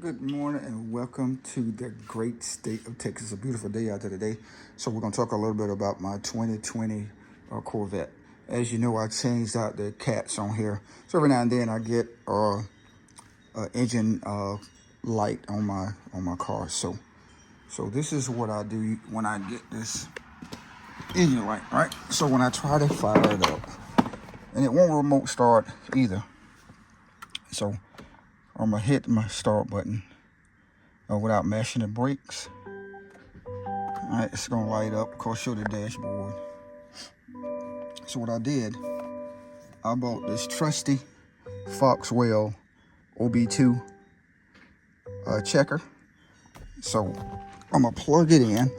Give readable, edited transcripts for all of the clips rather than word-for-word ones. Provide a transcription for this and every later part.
Good morning and welcome to the great state of Texas. A beautiful day out there today. So we're going to talk a little bit about my 2020 Corvette. As you know, I changed out the cats on here. So every now and then I get engine light on my car. So this is what I do when I get this engine light, right? So when I try to fire it up, and it won't remote start either. So I'm gonna hit my start button without mashing the brakes. All right, it's gonna light up. Of course, show the dashboard. So what I did, I bought this trusty Foxwell OB2 checker. So I'm gonna plug it in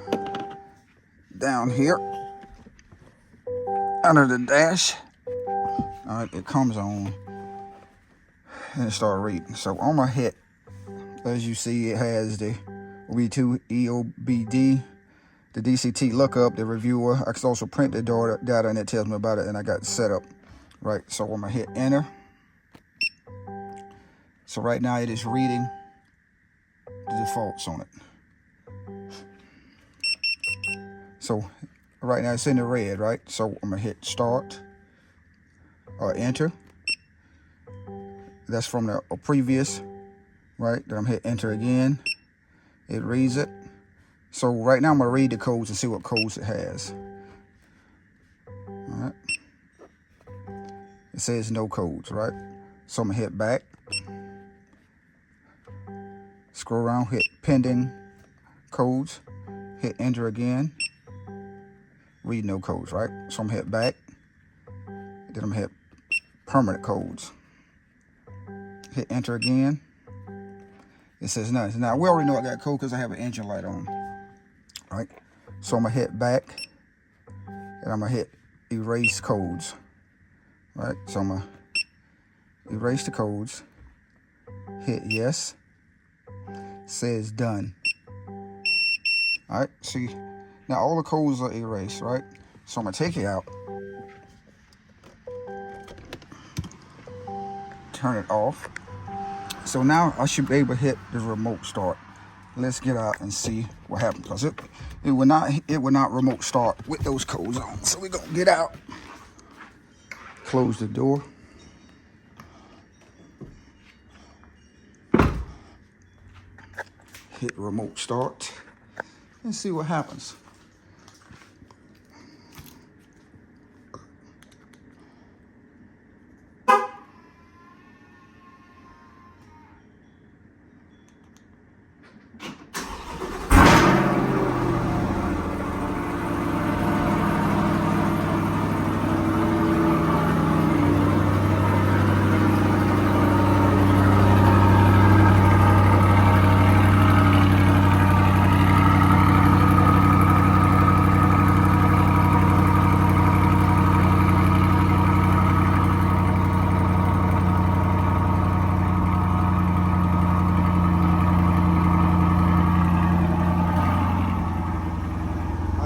down here under the dash. All right, it comes on and start reading. So on my hit, as you see, it has the OB2 EOBD, the DCT lookup, the reviewer. I can also print the data and it tells me about it, and I got it set up. Right, so I'm gonna hit enter. So right now it is reading the defaults on it. So right now it's in the red, right? So I'm gonna hit start or enter. That's from the previous, right? Then I'm hit enter again. It reads it. So right now I'm gonna read the codes and see what codes it has. All right. It says no codes, right? So I'm gonna hit back. Scroll around, hit pending codes. Hit enter again. Read no codes, right? So I'm gonna hit back. Then I'm gonna hit permanent codes. Hit enter again. It says nothing. Now we already know I got code because I have an engine light on. All right. So I'm gonna hit back and I'm gonna hit erase codes. All right. So I'm gonna erase the codes. Hit yes. Says done. All right. See, now all the codes are erased, right? So I'm gonna take it out. Turn it off. So now I should be able to hit the remote start. Let's get out and see what happens, because it will not remote start with those codes on. So we're gonna get out, close the door, hit remote start, and see what happens.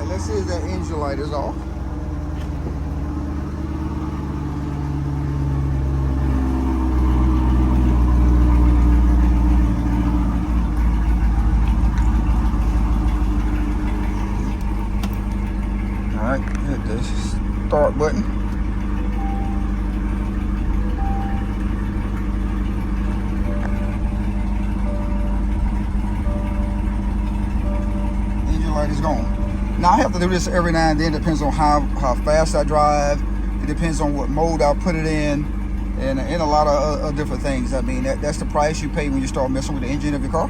Let's see if that engine light is off. All right, hit the start button. Engine light is gone. Now I have to do this every now and then. Depends on how fast I drive. It depends on what mode I put it in, and a lot of different things. I mean, that's the price you pay when you start messing with the engine of your car,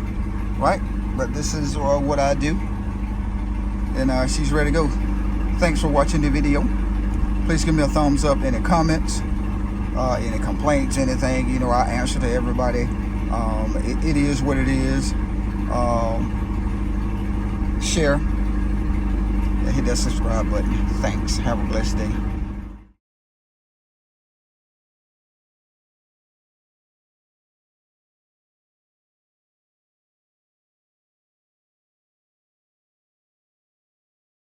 right? But this is what I do, and she's ready to go. Thanks for watching the video. Please give me a thumbs up, any comments, any complaints, anything. You know, I answer to everybody. It is what it is. Share. Hit that subscribe button. Thanks. Have a blessed day.